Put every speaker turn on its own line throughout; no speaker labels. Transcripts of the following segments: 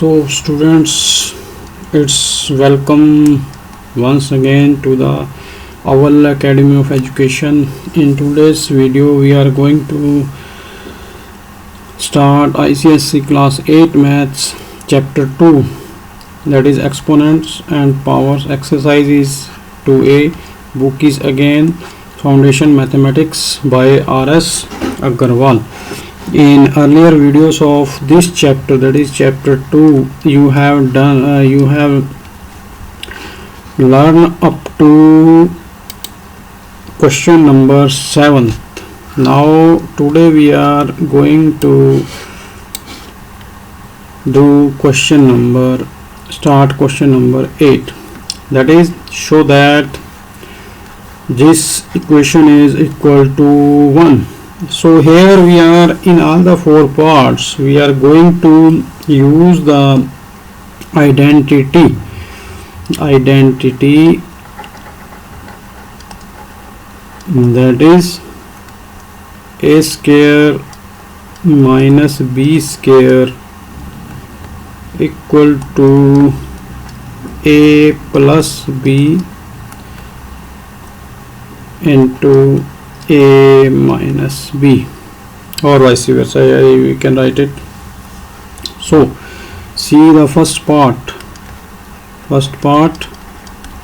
So students, it's welcome once again to the Owl Academy of Education. In today's video we are going to start ICSE class 8 maths chapter 2, that is exponents and powers. Exercise is 2a. Book is again Foundation Mathematics by R.S. Agarwal. In earlier videos of this chapter, that is chapter 2, you have learned up to question number 7. Now today we are going to do question number 8, that is show that this equation is equal to 1. So here we are in all the 4 parts. We are going to use the identity that is a square minus b square equal to a plus b into a minus b, or vice versa. We can write it. So see the first part.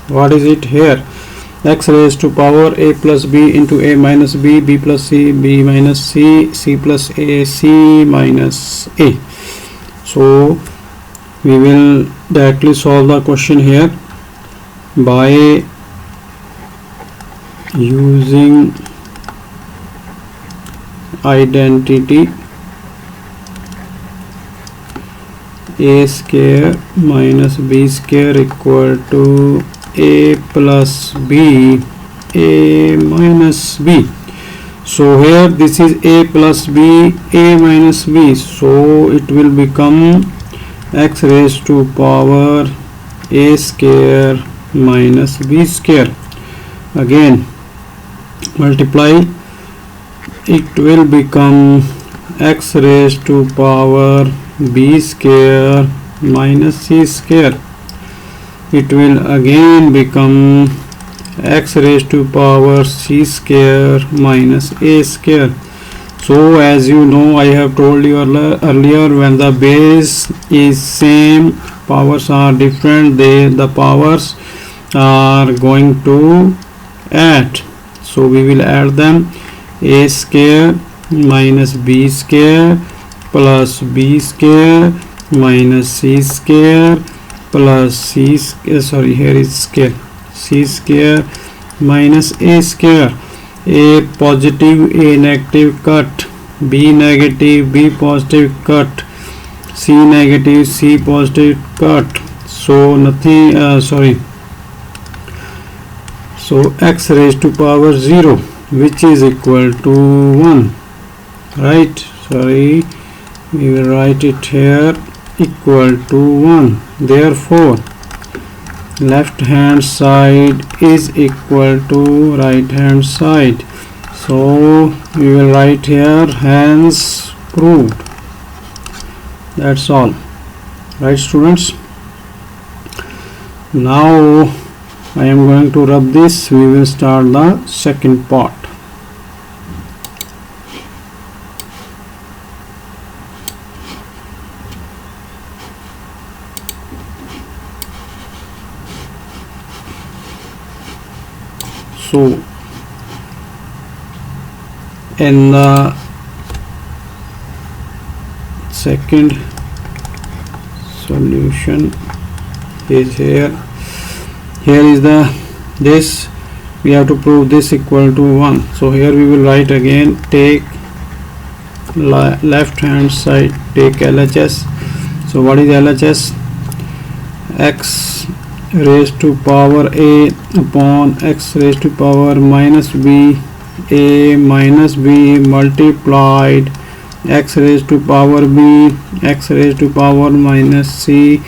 What is it here? X raised to power a plus b into a minus b, b plus c, b minus c, c plus a, c minus a. So we will directly solve the question here by using identity a square minus b square equal to a plus b, a minus b. So here this is a plus b, a minus b, so it will become x raised to power a square minus b square. Again multiply, it will become x raised to power b square minus c square. It will again become x raised to power c square minus a square. So as you know, I have told you earlier, when the base is same, powers are different, the powers are going to add. So we will add them. A square minus b square plus b square minus c square plus c square, here is square, c square minus a square. A positive, a negative, cut. B negative, b positive, cut. C negative, c positive, cut. So nothing, so x raised to power 0, which is equal to 1, right? We will write it here, equal to 1. Therefore left hand side is equal to right hand side. So we will write here, hence proved. That's all, right students? Now I am going to rub this. We will start the second part. So in the second solution is here is this we have to prove this equal to 1. So here we will write again, take left hand side, take LHS. So what is LHS? X raised to power a upon x raised to power minus b, a minus b multiplied x raised to power b, x raised to power minus c,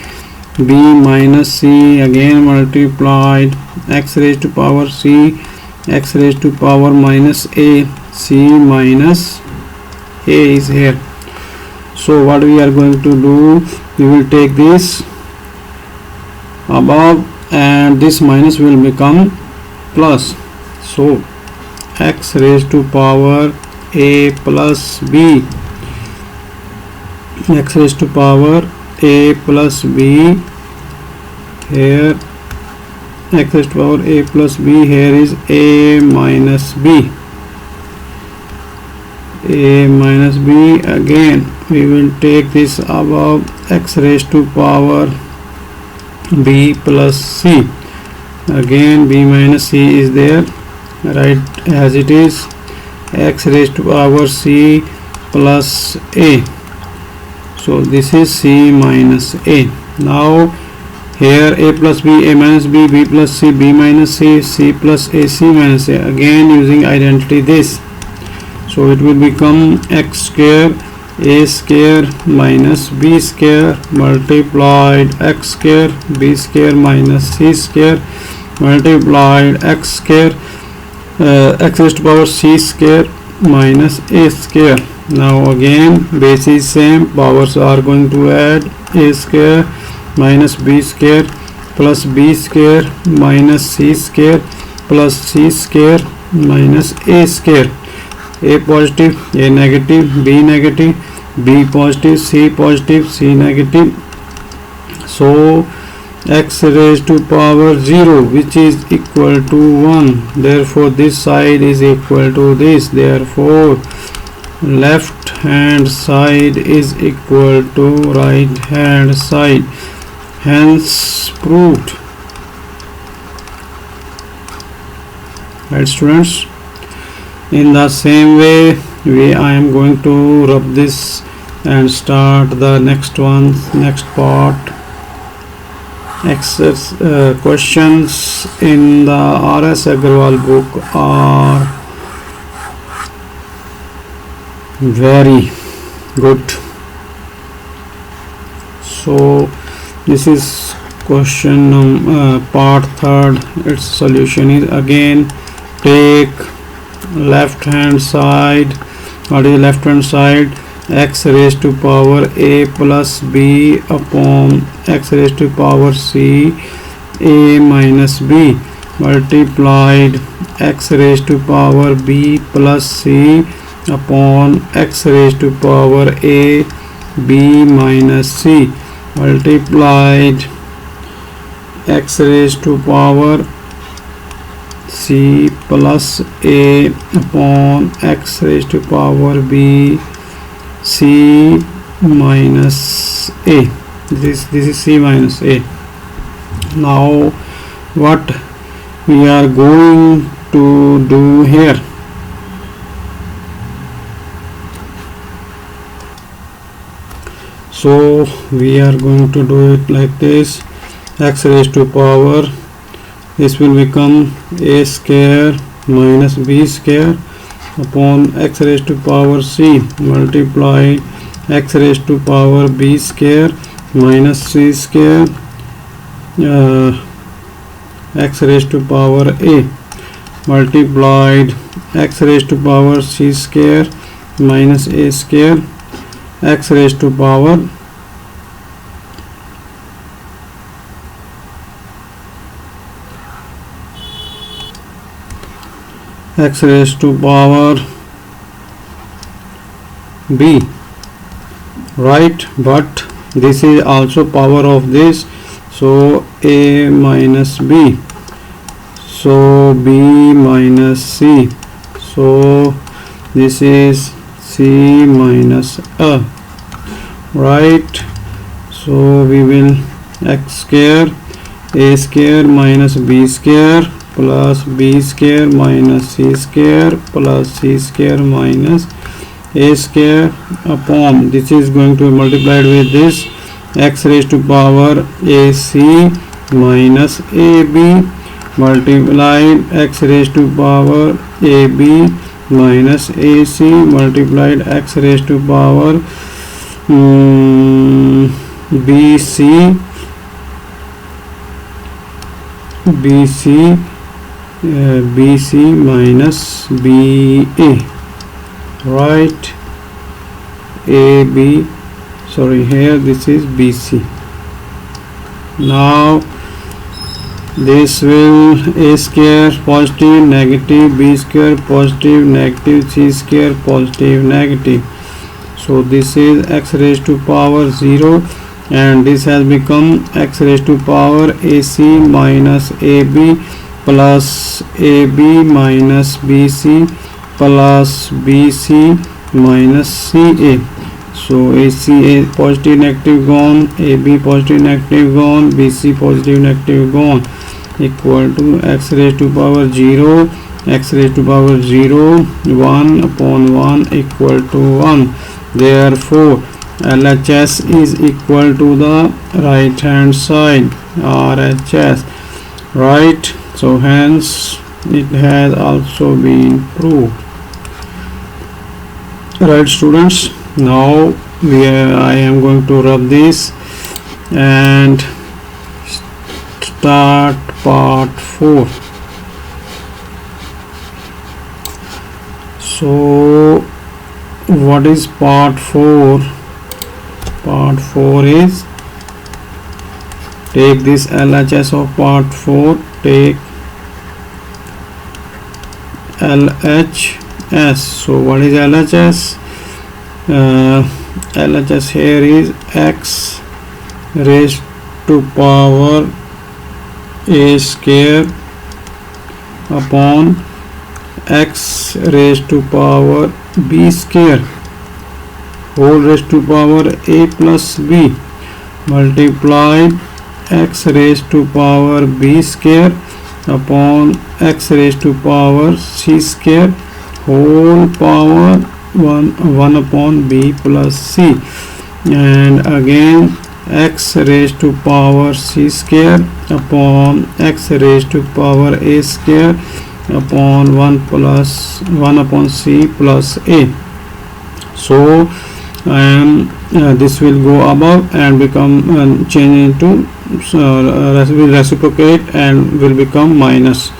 b minus c, again multiplied x raised to power c, x raised to power minus a, c minus a is here. So what we are going to do, we will take this above and this minus will become plus. So x raised to power a plus b, x raised to power a plus b, here x raised to power a plus b, here is a minus b, a minus b. Again we will take this above, x raised to power b plus c, again b minus c is there, right as it is, x raised to power c plus a. So this is c minus a. Now here a plus b, a minus b, b plus c, b minus c, c plus a, c minus a, again using identity this. So it will become x square a square minus b square multiplied x square b square minus c square multiplied x square x raised to power c square minus a square. Now again base is same, powers are going to add, a square minus b square plus b square minus c square plus c square minus a square, a positive, a negative, b negative, b positive, c negative. So x raised to power 0 which is equal to 1, therefore this side is equal to this, therefore left hand side is equal to right hand side, hence proved. Right students, in the same way I am going to rub this and start the next one, next part. Questions in the R.S. Agarwal book are very good. So this is question part 3rd. Its solution is, again take left hand side. What is left hand side? X raised to power a plus b upon x raised to power c a minus b multiplied x raised to power b plus c upon x raised to power a b minus c multiplied x raised to power c plus a upon x raised to power b c minus a. This is c minus a. Now what we are going to do here, so we are going to do it like this, x raised to power, this will become a square minus b square upon x raised to power c multiply x raised to power b square minus c square x raised to power a multiplied x raised to power c square minus a square x raised to power x raised to power b, right, but this is also power of this, so a minus b, so b minus c, so this is c minus a, right. So we will x square a square minus b square plus b square minus c square plus c square minus a square upon, this is going to be multiplied with this x raised to power ac minus ab multiplied x raised to power ab minus ac multiplied x raised to power bc minus ba, right, ab sorry, here this is BC. Now this will a square positive negative, b square positive negative, c square positive negative. So this is x raised to power 0, and this has become x raised to power AC minus AB plus AB minus BC plus BC minus CA. So AC positive negative gone, AB positive negative gone, BC positive negative gone, equal to x raised to power 0, x raised to power 0, 1 upon 1 equal to 1. Therefore LHS is equal to the right hand side, RHS, right? So hence it has also been proved. Right students, now I am going to rub this and start part 4. So what is part 4? Part 4 is, take this LHS of part 4, take LHS. So what is LHS? LHS here is x raised to power a square upon x raised to power b square whole raised to power a plus b multiplied x raised to power b square upon x raised to power c square whole power 1 upon b plus c, and again x raised to power c square upon x raised to power a square upon 1 upon c plus a. So this will go above and become change into will reciprocate and will become minus.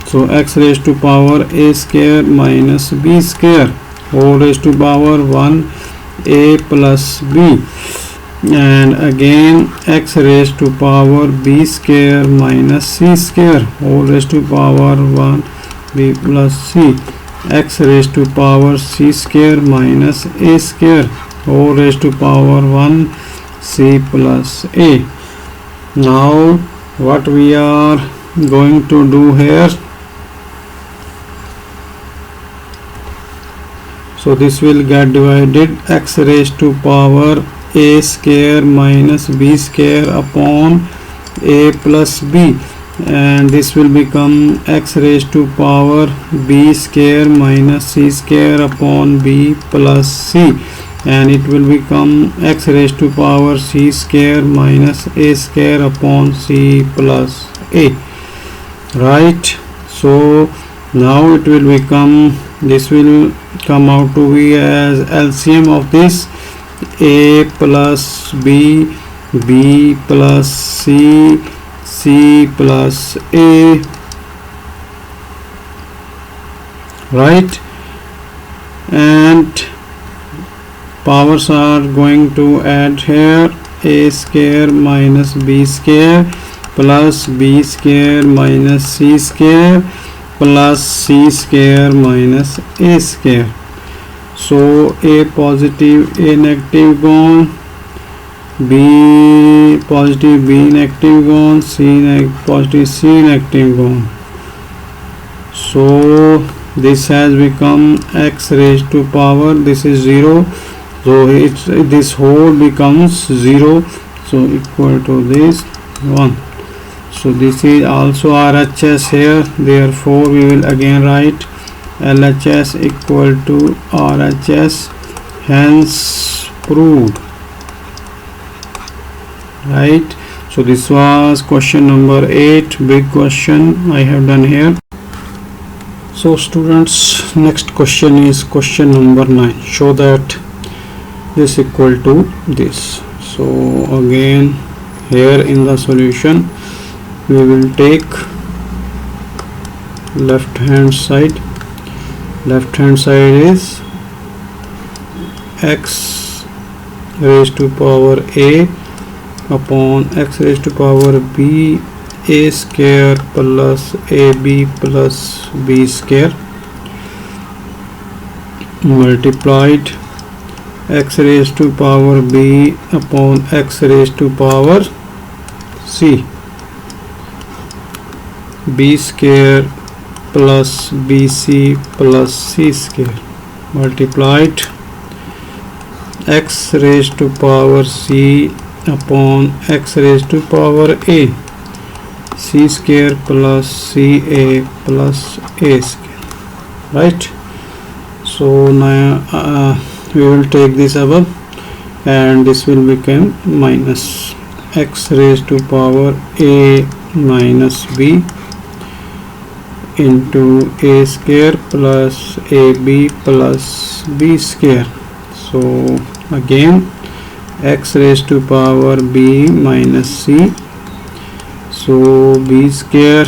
So x raised to power a square minus b square whole raised to power 1 a plus b, and again x raised to power b square minus c square whole raised to power 1 b plus c, x raised to power c square minus a square whole raised to power 1 c plus a. Now what we are going to do here, so this will get divided, x raised to power a square minus b square upon a plus b, and this will become x raised to power b square minus c square upon b plus c, and it will become x raised to power c square minus a square upon c plus a, right? So now it will become, this will come out to be as LCM of this, a plus b, b plus c, c plus a, right? And powers are going to add here, a square minus b square plus b square minus c square plus c square minus a square. So a positive, a negative gone, b positive, b negative gone, c positive, c negative gone. So this has become x raised to power, this is 0, so this whole becomes 0, so equal to this 1. So this is also RHS here, therefore we will again write LHS equal to RHS, hence proved, right? So this was question number 8, big question I have done here. So students, next question is question number 9. Show that this equal to this. So again here in the solution we will take left hand side. Left hand side is x raised to power a upon x raised to power b a square plus ab plus b square multiplied x raised to power b upon x raised to power c b square plus bc plus c square multiplied x raised to power c upon x raised to power a c square plus ca plus a square, right? So now we will take this above and this will become minus x raised to power a minus b into a square plus ab plus b square. So again x raised to power b minus c, so b square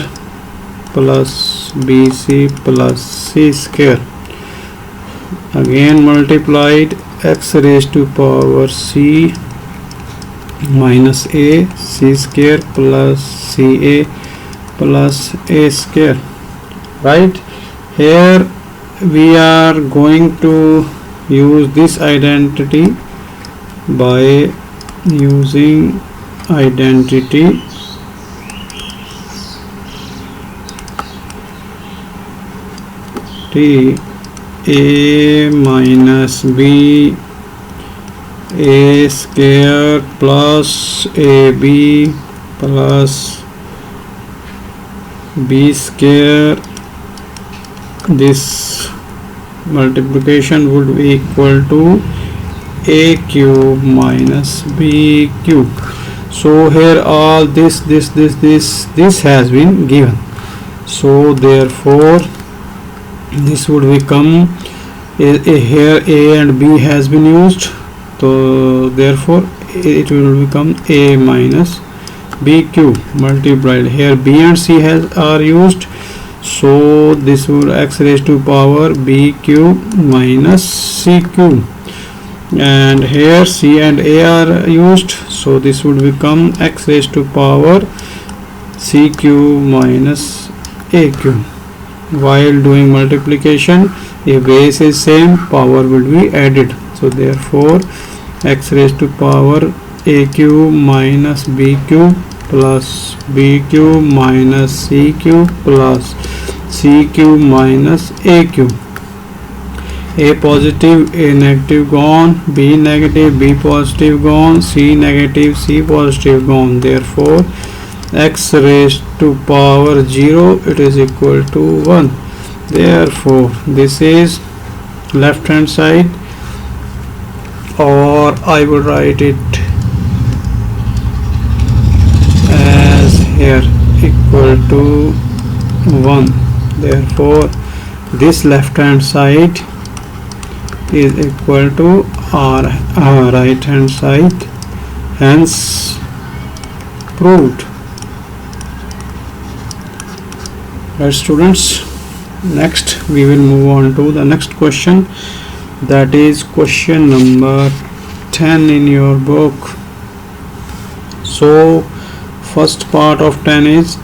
plus bc plus c square again multiplied x raised to power c minus a c square plus ca plus a square, right? Here we are going to use this identity by using identity t a minus b a square plus ab plus b square. This multiplication would be equal to a cube minus b cube. So here all this has been given, so therefore this would become here a and b has been used, so therefore it will become a minus b cube multiplied here b and c are used, so this would x raised to power b cube minus c cube, and here c and a are used, so this would become x raised to power c cube minus a cube. While doing multiplication, if base is same, power will be added, so therefore x raised to power a cube minus b cube plus b cube minus c cube plus c cube minus a cube. A positive, a negative gone, b negative, b positive gone, c negative, c positive gone, therefore x raised to power 0 it is equal to 1. Therefore this is left hand side, or I would write it as here equal to 1. Therefore this left hand side is equal to our right hand side, hence proved. Right students, next we will move on to the next question, that is question number 10 in your book. So first part of 10 is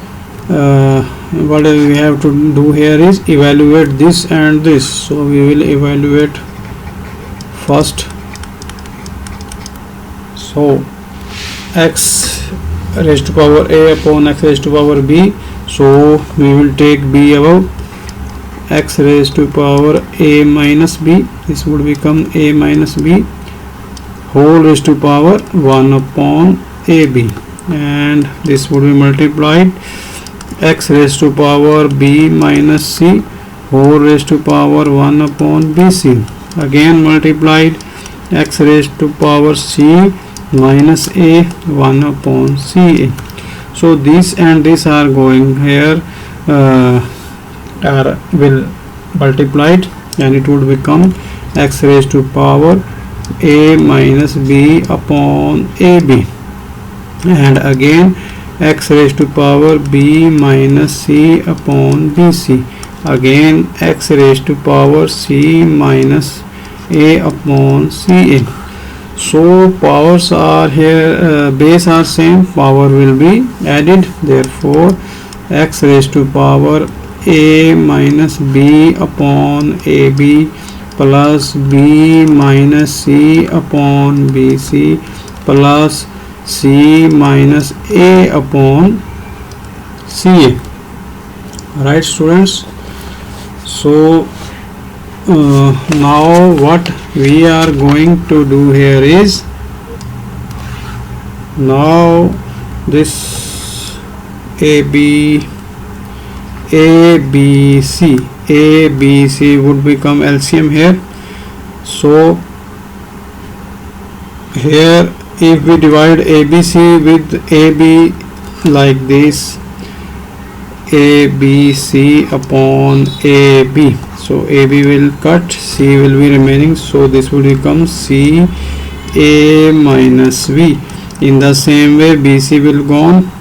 what we have to do here is evaluate this and this, so we will evaluate first. So x raised to power a upon x raised to power b, so we will take b above, x raised to power a minus b, this would become a minus b whole raised to power 1 upon ab, and this would be multiplied x raised to power b minus c whole raised to power 1 upon bc, again multiplied x raised to power c minus a 1 upon ca. So this and this are going here will multiplied, and it would become x raised to power a minus b upon ab, and again x raised to power b minus c upon bc, again x raised to power c minus a upon ca. So powers are here, base are same, power will be added, therefore x raised to power a minus b upon ab plus b minus c upon bc plus c minus a upon ca. Right, students? So now what we are going to do here is, now this ABC would become LCM here. So here if we divide ABC with AB like this, ABC upon AB, so AB will cut, C will be remaining, so this will become C A minus B. In the same way BC will go on,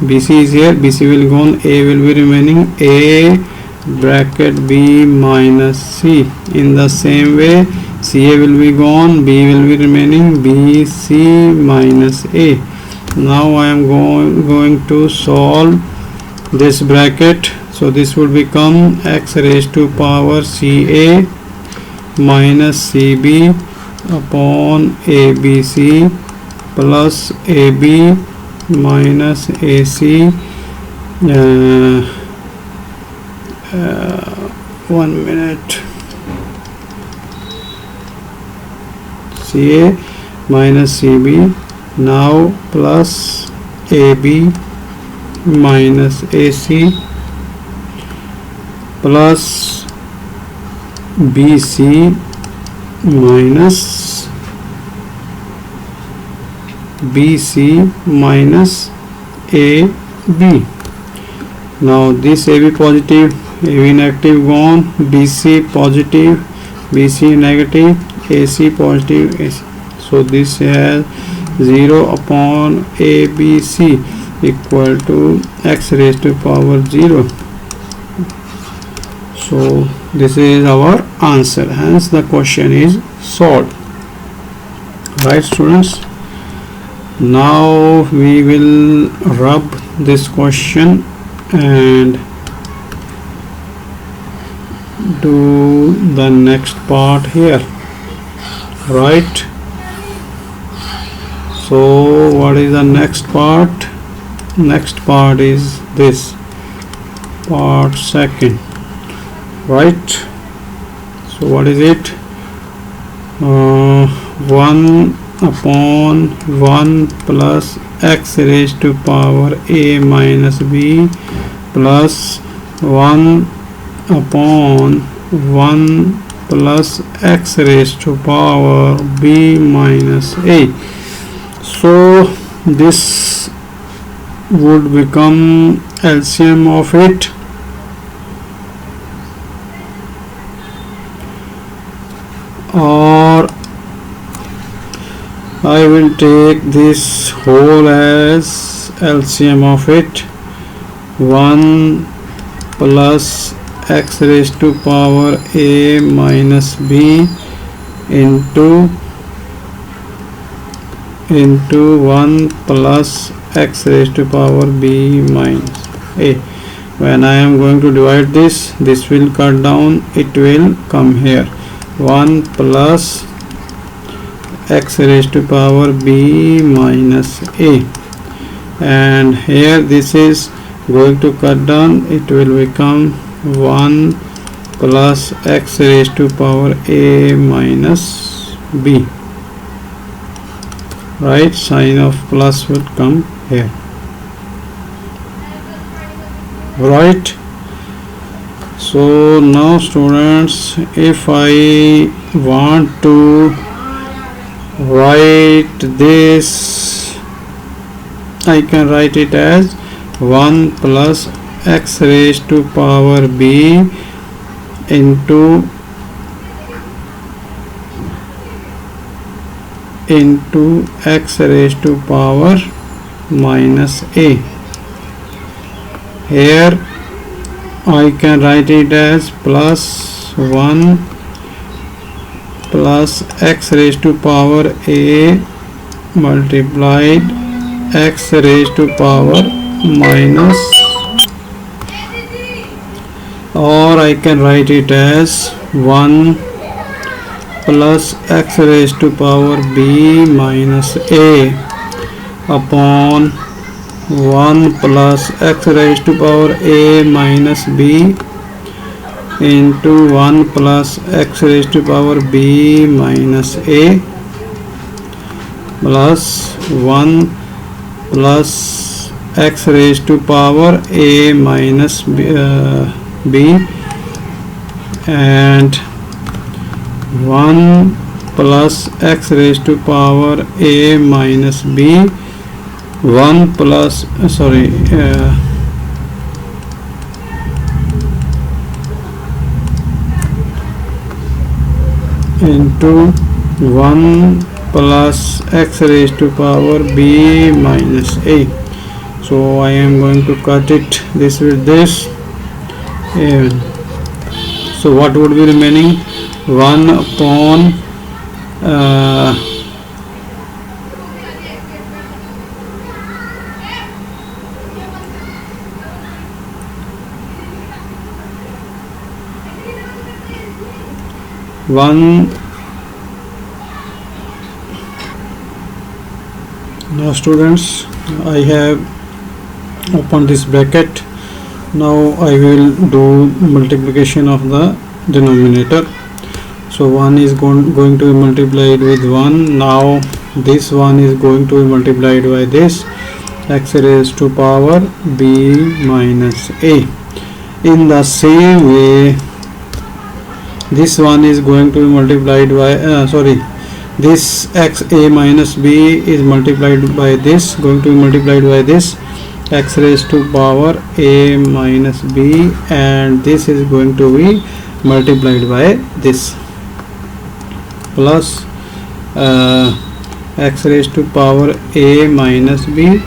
BC is here, BC will go on, A will be remaining, A bracket B minus C. In the same way CA will be gone, B will be remaining, BC minus A. Now I am going to solve this bracket, so this will become x raised to power CA minus CB upon ABC plus AB minus AC. 1 minute. CA minus CB now plus AB minus AC plus BC minus AB. Now this AB positive, AB negative gone, BC positive, BC negative, AC positive, AC. So this has 0 upon ABC equal to x raised to power 0. So this is our answer, hence the question is solved. Right, students? Now we will rub this question and do the next part here. Right, so what is the next part? Next part is this part second. Right, so what is it? 1 upon 1 plus x raised to power a minus b plus 1 upon 1 plus x raised to power b minus a. So this would become LCM of it. Or I will take this whole as LCM of it. 1 plus x raised to power a minus b into 1 plus x raised to power b minus a. When I am going to divide this will cut down, it will come here. 1 plus x raised to power b minus a, and here this is going to cut down, it will become 1 plus x raised to power a minus b. Right, sign of plus would come here. Right, so now students, if I want to write this, I can write it as 1 plus x raised to power b into x raised to power minus a. Here I can write it as plus 1 plus x raised to power a multiplied x raised to power minus, or I can write it as 1 plus x raised to power b minus a upon 1 plus x raised to power a minus b into 1 plus x raised to power b minus a plus 1 plus x raised to power a minus b and 1 plus x raised to power a minus b 1 plus into 1 plus x raised to power b minus a. So I am going to cut it this with this, and so what would be remaining? 1 upon 1. Now students, I have opened this bracket. Now I will do multiplication of the denominator. So 1 is going to be multiplied with 1. Now this one is going to be multiplied by this, x raised to power b minus a. In the same way, this one is going to be multiplied by this x a minus b is multiplied by this, going to be multiplied by this x raised to power a minus b, and this is going to be multiplied by this plus x raised to power a minus b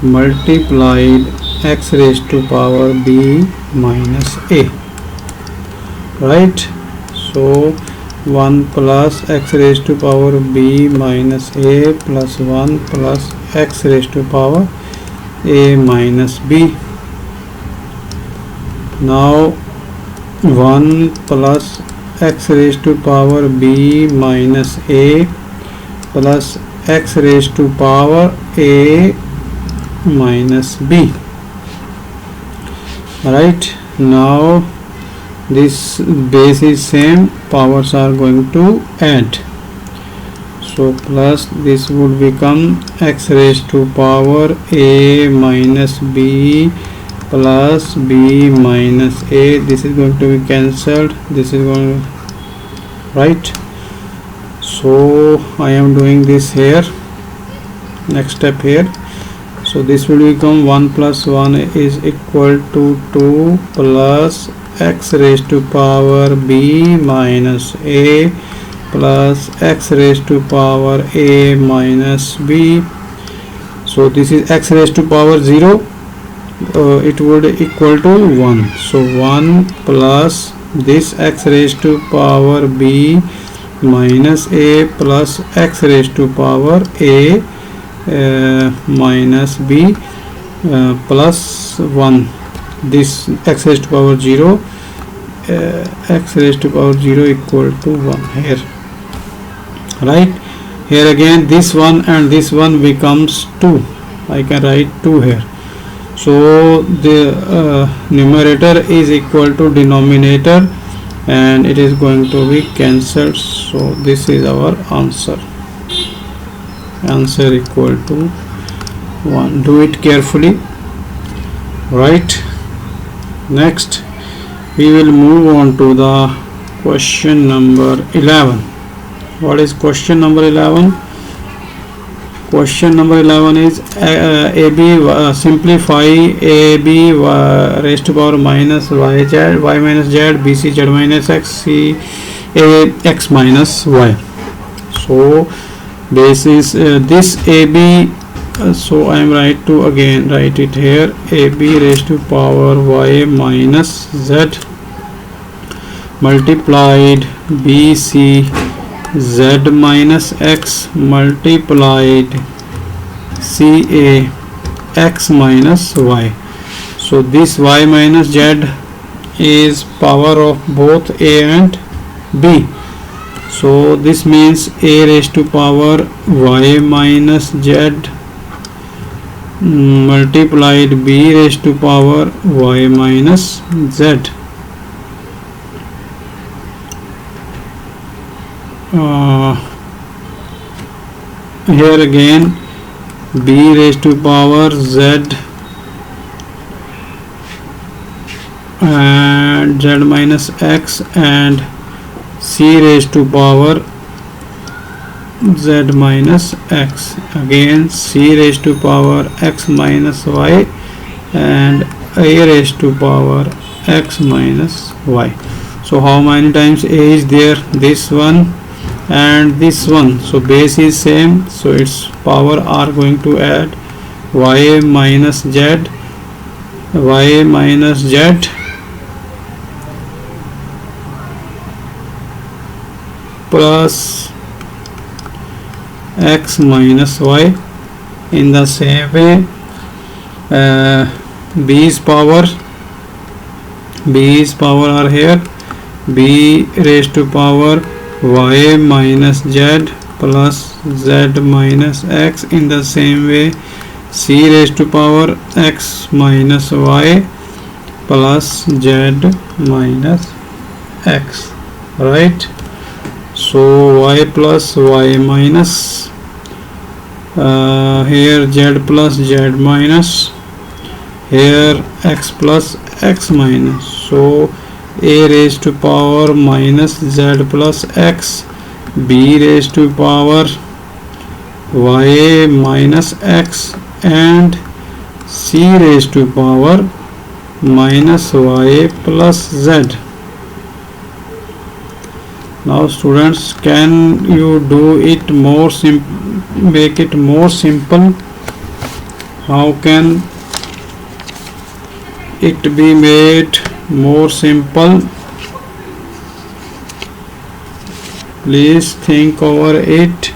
multiplied x raised to power b minus a, right? So 1 plus x raised to power b minus a plus 1 plus x raised to power a minus b. Now 1 plus x raised to power b minus a plus x raised to power a minus b. Right, now this base is same, powers are going to add, so plus this would become x raised to power a minus b plus b minus a. This is going to be cancelled, this is going to, right? So I am doing this here, next step here. So this will become 1 plus 1 is equal to 2 plus x raised to power b minus a plus x raised to power a minus b. So this is x raised to power 0, it would equal to 1. So 1 plus this x raised to power b minus a plus x raised to power a minus b plus 1, this x raised to power 0, x raised to power 0 equal to 1 here, right? Here again this one and this one becomes 2, I can write 2 here. So the numerator is equal to denominator and it is going to be cancelled. So this is our answer equal to 1. Do it carefully, right? Next we will move on to the question number 11. What is question number 11? Question number 11 is AB, simplify AB raised to power minus y minus z, BC z minus x, C A x minus y. So this is this AB, so I am right to again write it here, AB raised to power y minus z multiplied BC z minus x multiplied ca x minus y. So this y minus z is power of both a and b. So this means a raised to power y minus z multiplied b raised to power y minus z. Here again b raised to power z and z minus x and c raised to power z minus x, again c raised to power x minus y and a raised to power x minus y. So how many times a is there? This one and this one. So base is same, so its power are going to add y minus z plus x minus y. In the same way b's power are here, b raised to power y minus z plus z minus x. In the same way c raised to power x minus y plus z minus x, right? So y plus y minus, here z plus z minus, here x plus x minus. So a raised to power minus z plus x, b raised to power y minus x and c raised to power minus y plus z. Now students, can you do it more make it more simple? How can it be made more simple? Please think over it.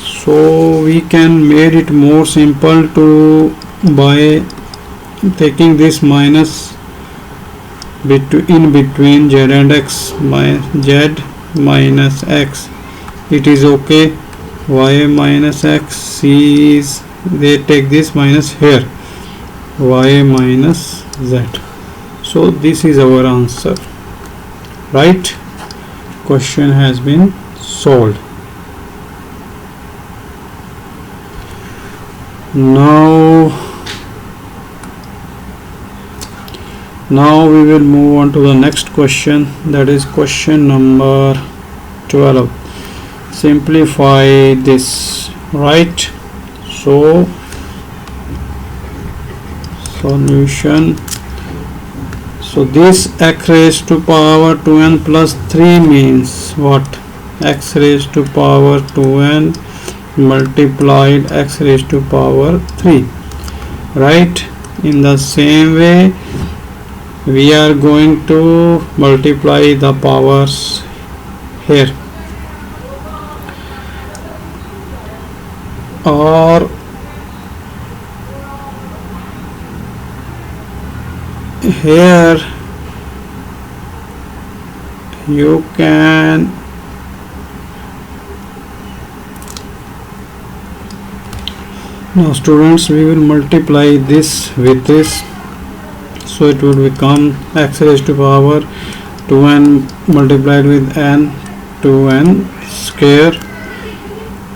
So we can make it more simple to by taking this minus in between z and x, z minus x. It is okay. Y minus x, c is, they take this minus here, y minus z. So this is our answer, right? Question has been solved. Now we will move on to the next question, that is question number 12. Simplify this, right? So solution. So this x raised to power 2n plus 3 means what? X raised to power 2n multiplied x raised to power 3, right? In the same way we are going to multiply the powers here, or here you can now students, we will multiply this with this. So it will become x raised to power 2n multiplied with n, 2n square,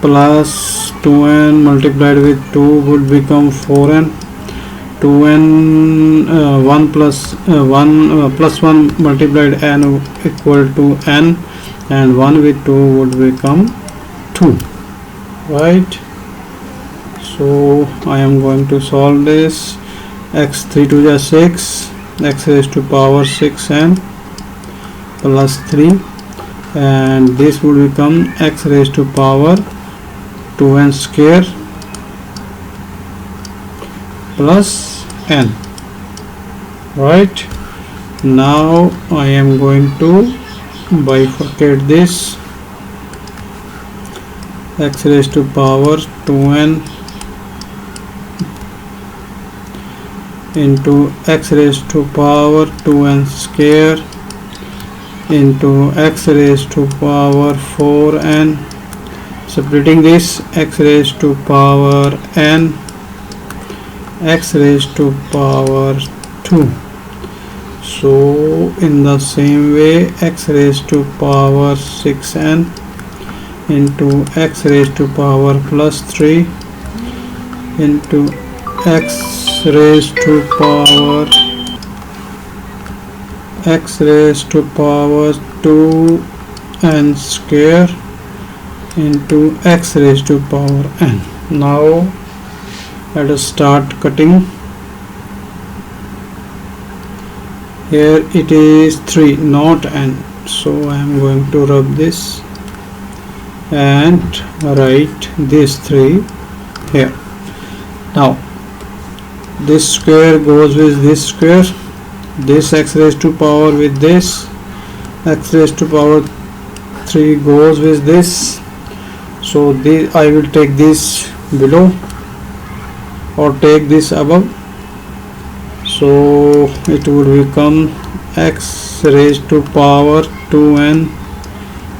plus 2n multiplied with 2 would become 4n, 2n 1 plus 1 plus 1 multiplied n equal to n, and 1 with 2 would become 2, right? So I am going to solve this. X 3 to the 6, x raised to power 6n plus 3, and this would become x raised to power 2n square plus n, right? Now I am going to bifurcate this. X raised to power 2n into x raised to power 2n square into x raised to power 4n. Splitting this, x raised to power n, x raised to power 2. So in the same way, x raised to power 6n into x raised to power plus 3 into x raised to power 2n square into x raised to power n. Now let us start cutting. Here it is 3, not n, so I am going to rub this and write this 3 here. Now this square goes with this square, this x raised to power with this, x raised to power 3 goes with this. So I will take this below or take this above. So it would become x raised to power 2n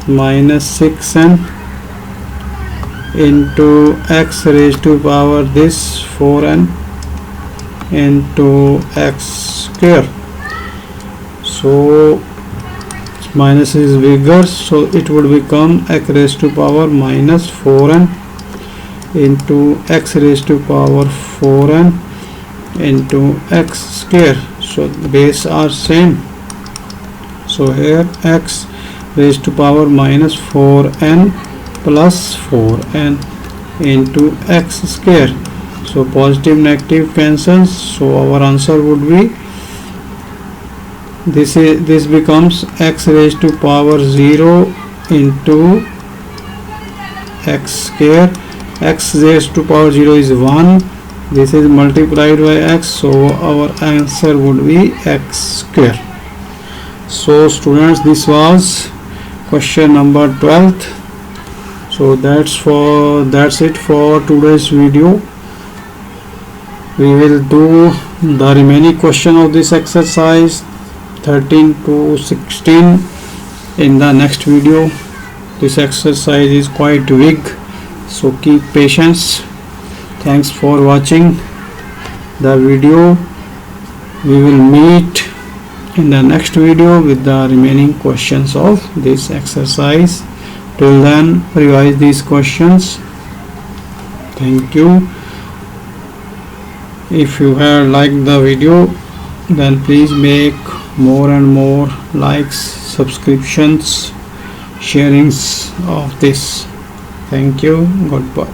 minus 6n into x raised to power this 4n into x square. So minus is bigger, so it would become x raised to power minus 4n into x raised to power 4n into x square. So the base are same. So here x raised to power minus 4n plus 4n into x square. So positive negative cancels. So our answer would be this becomes x raised to power 0 into x square. X raised to power 0 is 1. This is multiplied by x, so our answer would be x square. So students, this was question number 12th. So that's it for today's video. We will do the remaining question of this exercise 13 to 16 in the next video. This exercise is quite big, so keep patience. Thanks for watching the video. We will meet in the next video with the remaining questions of this exercise. Till then, revise these questions. Thank you. If you have liked the video, then please make more and more likes, subscriptions, sharings of this. Thank you. Goodbye.